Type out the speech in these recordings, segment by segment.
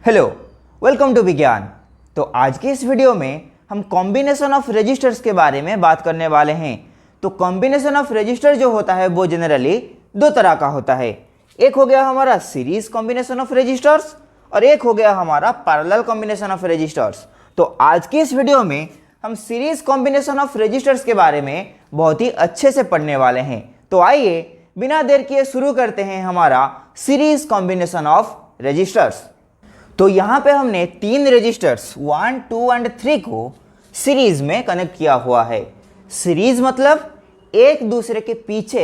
Hello, welcome to विज्ञान। तो आज की इस वीडियो में हम कॉम्बिनेशन ऑफ रजिस्टर्स के बारे में बात करने वाले हैं। तो कॉम्बिनेशन ऑफ रजिस्टर जो होता है वो जनरली दो तरह का होता है। एक हो गया हमारा सीरीज कॉम्बिनेशन ऑफ रजिस्टर्स और एक हो गया हमारा पैरेलल कॉम्बिनेशन ऑफ रजिस्टर्स। तो आज की इस वीडियो में हम सीरीज कॉम्बिनेशन ऑफ रजिस्टर्स के बारे में बहुत ही अच्छे से पढ़ने वाले हैं। तो आइए बिना देर किए शुरू करते हैं हमारा सीरीज कॉम्बिनेशन ऑफ रजिस्टर्स। तो यहाँ पे हमने तीन रजिस्टर्स 1, 2 एंड 3 को सीरीज में कनेक्ट किया हुआ है। सीरीज मतलब एक दूसरे के पीछे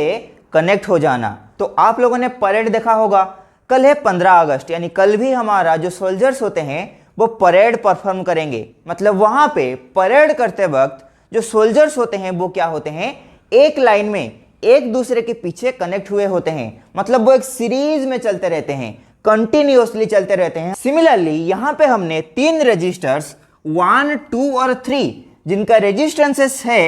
कनेक्ट हो जाना। तो आप लोगों ने परेड देखा होगा, कल है 15 अगस्त, यानी कल भी हमारा जो सोल्जर्स होते हैं वो परेड परफॉर्म करेंगे। मतलब वहाँ पे परेड करते वक्त जो सोल्जर्स होते हैं वो क्या होते हैं, एक लाइन में एक दूसरे के पीछे कनेक्ट हुए होते हैं। मतलब वो एक सीरीज में चलते रहते हैं, कंटिन्यूअसली चलते रहते हैं। सिमिलरली यहाँ पे हमने तीन रजिस्टर्स 1, 2 और 3 जिनका रेजिस्टेंसेस है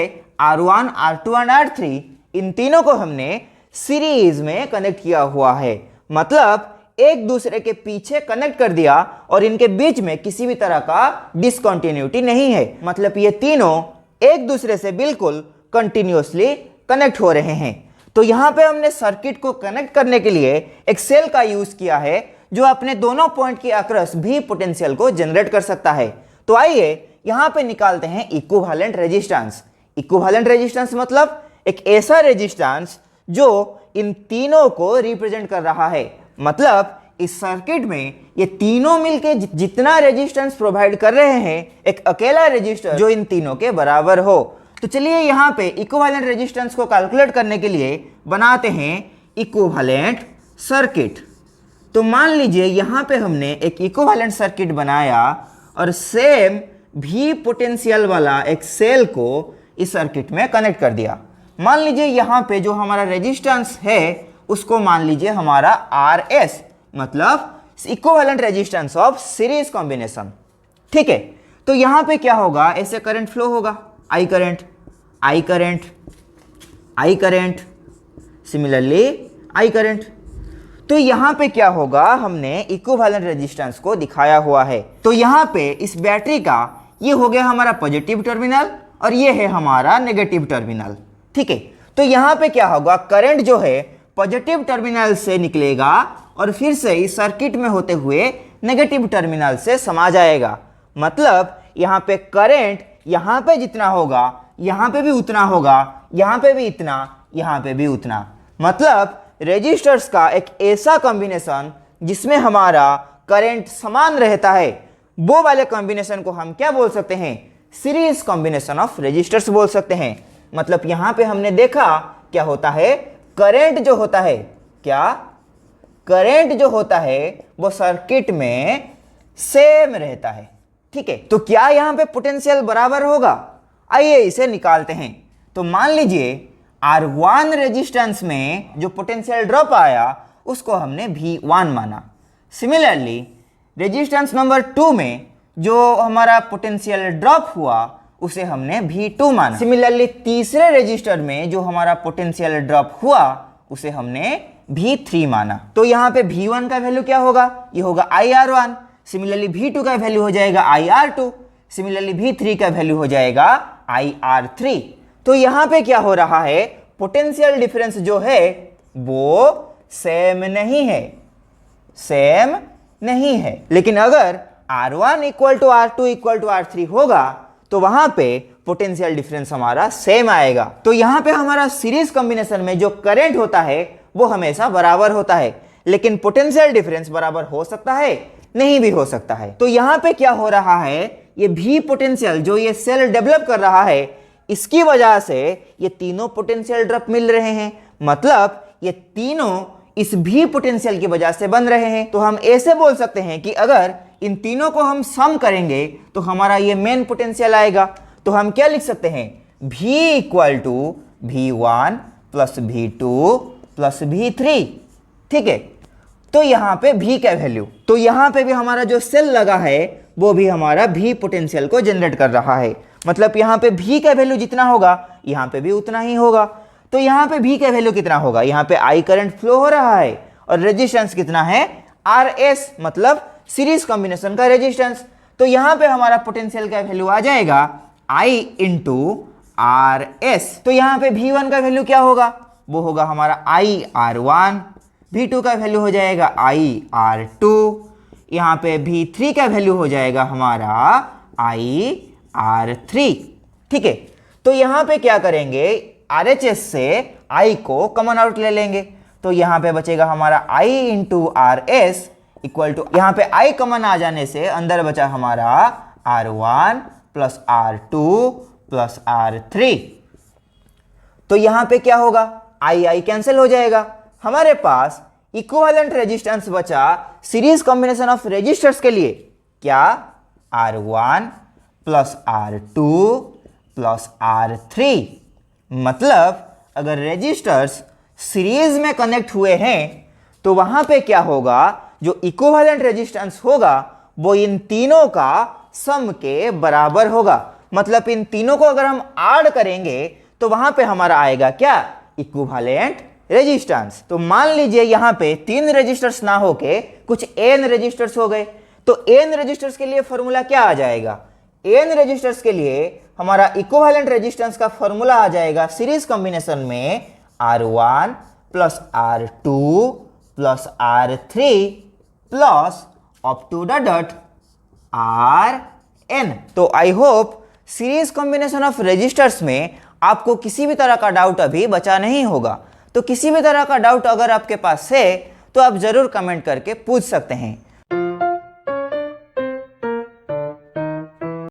R1, R2 एंड R3, इन तीनों को हमने सीरीज में कनेक्ट किया हुआ है। मतलब एक दूसरे के पीछे कनेक्ट कर दिया और इनके बीच में किसी भी तरह का डिसकंटिन्यूटी नहीं है। मतलब ये तीनों एक दूसरे से बिल्कुल कंटिन्यूअसली कनेक्ट हो रहे हैं। तो यहाँ पे हमने सर्किट को कनेक्ट करने के लिए एक सेल का यूज किया है जो अपने दोनों पॉइंट के अक्रॉस भी पोटेंशियल को जनरेट कर सकता है। तो आइए यहाँ पे निकालते हैं इक्विवेलेंट रेजिस्टेंस। इक्विवेलेंट रेजिस्टेंस मतलब एक ऐसा रेजिस्टेंस जो इन तीनों को रिप्रेजेंट कर रहा है। मतलब इस सर्किट में ये तीनों मिलके जितना रेजिस्टेंस प्रोवाइड कर रहे हैं, एक अकेला रेजिस्टर जो इन तीनों के बराबर हो। तो चलिए यहाँ पे इक्विवेलेंट रेजिस्टेंस को कैलकुलेट करने के लिए बनाते हैं इक्विवेलेंट सर्किट। तो मान लीजिए यहाँ पे हमने एक इक्विवेलेंट सर्किट बनाया और सेम भी पोटेंशियल वाला एक सेल को इस सर्किट में कनेक्ट कर दिया। मान लीजिए यहाँ पे जो हमारा रेजिस्टेंस है उसको मान लीजिए हमारा RS, मतलब equivalent resistance of series combination. ठीक है, तो यहाँ पे क्या होगा, ऐसे करंट फ्लो होगा, I current, I current, I current, similarly I current. तो यहाँ पे क्या होगा, हमने इक्विवेलेंट रेजिस्टेंस को दिखाया हुआ है। तो यहाँ पे इस बैटरी का ये हो गया हमारा पॉजिटिव टर्मिनल और ये है हमारा नेगेटिव टर्मिनल। ठीक है, तो यहाँ पे क्या होगा, करंट जो है पॉजिटिव टर्मिनल से निकलेगा और फिर से इस सर्किट में होते हुए नेगेटिव टर्मिनल से समा जाएगा। मतलब यहाँ पे करंट यहाँ पे जितना होगा यहाँ पे भी उतना होगा, यहाँ पे भी इतना, यहाँ पे भी उतना। मतलब रेजिस्टर्स का एक ऐसा कॉम्बिनेशन जिसमें हमारा करंट समान रहता है, वो वाले कॉम्बिनेशन को हम क्या बोल सकते हैं, सीरीज कॉम्बिनेशन ऑफ रेजिस्टर्स बोल सकते हैं। मतलब यहाँ पे हमने देखा क्या होता है, करंट जो होता है, क्या करंट जो होता है वो सर्किट में सेम रहता है। ठीक है, तो क्या यहाँ पे पोटेंशियल बराबर होगा, आइए इसे निकालते हैं। तो मान लीजिए R1 रेजिस्टेंस में जो पोटेंशियल ड्रॉप आया उसको हमने V1 माना। सिमिलरली रेजिस्टेंस नंबर 2 में जो हमारा पोटेंशियल ड्रॉप हुआ उसे हमने V2 माना। सिमिलरली तीसरे रेजिस्टर में जो हमारा पोटेंशियल ड्रॉप हुआ उसे हमने V3 माना। तो यहाँ पे V1 का वैल्यू क्या होगा, ये होगा IR1। सिमिलरली V2 का वैल्यू हो जाएगा IR2। सिमिलरली V3 का वैल्यू हो जाएगा IR3। तो यहाँ पे क्या हो रहा है, पोटेंशियल डिफरेंस जो है वो सेम नहीं है, सेम नहीं है। लेकिन अगर R1 equal to R2 equal to R3 होगा तो वहां पे पोटेंशियल डिफरेंस हमारा सेम आएगा। तो यहाँ पे हमारा सीरीज कॉम्बिनेशन में जो करंट होता है वो हमेशा बराबर होता है, लेकिन पोटेंशियल डिफरेंस बराबर हो सकता है, नहीं भी हो सकता है। तो यहाँ पे क्या हो रहा है, ये भी पोटेंशियल जो ये सेल डेवलप कर रहा है इसकी वजह से ये तीनों पोटेंशियल ड्रॉप मिल रहे हैं। मतलब ये तीनों इस भी पोटेंशियल की वजह से बन रहे हैं। तो हम ऐसे बोल सकते हैं कि अगर इन तीनों को हम सम करेंगे तो हमारा ये मेन पोटेंशियल आएगा। तो हम क्या लिख सकते हैं, V equal to V1 plus V2 plus V3। ठीक है, तो यहाँ पे V का वैल्यू, तो यहाँ पे भी हमारा जो सेल लगा है वो भी हमारा V पोटेंशियल को जनरेट कर रहा है। मतलब यहाँ पे V का वैल्यू जितना होगा यहाँ पे भी उतना ही होगा। तो यहाँ पे V का वैल्यू कितना होगा, यहाँ पे I करंट फ्लो हो रहा है और रेजिस्टेंस कितना है RS, मतलब सीरीज कॉम्बिनेशन का रेजिस्टेंस। तो यहां पे हमारा पोटेंशियल का वैल्यू आ जाएगा I इंटू आर एस। तो यहां पे V1 का वैल्यू क्या होगा, वो होगा हमारा IR1, V2 का वैल्यू हो जाएगा IR2, यहां पे V3 का वैल्यू हो जाएगा हमारा IR3। ठीक है, तो यहां पे क्या करेंगे, RHS से I को कॉमन आउट ले लेंगे, तो यहां पे बचेगा हमारा I into R S equal to, यहां पे I कॉमन आ जाने से अंदर बचा हमारा R1 plus R2 plus R3। तो यहां पे क्या होगा, I कैंसिल हो जाएगा, हमारे पास इक्विवेलेंट रेजिस्टेंस बचा सीरीज कॉम्बिनेशन ऑफ रेजिस्टर्स के लिए, क्या, R1 plus R2 plus R3। मतलब अगर रेजिस्टर्स सीरीज में कनेक्ट हुए हैं तो वहां पे क्या होगा, जो इक्विवेलेंट रेजिस्टेंस होगा वो इन तीनों का सम के बराबर होगा। मतलब इन तीनों को अगर हम ऐड करेंगे तो वहां पे हमारा आएगा क्या, इक्विवेलेंट रेजिस्टेंस। तो मान लीजिए यहां पे 3 रेजिस्टर्स ना होके कुछ n रेजिस्टर्स हो गए, तो n रेजिस्टर्स के लिए फॉर्मूला क्या आ जाएगा, n रेजिस्टर्स के लिए हमारा इक्विवेलेंट रेजिस्टेंस का फॉर्मूला आ जाएगा सीरीज कॉम्बिनेशन में R1 plus R2 plus R3 plus up to the dot Rn। तो I hope series combination of resistors में आपको किसी भी तरह का डाउट अभी बचा नहीं होगा। तो किसी भी तरह का डाउट अगर आपके पास है तो आप जरूर कमेंट करके पूछ सकते हैं।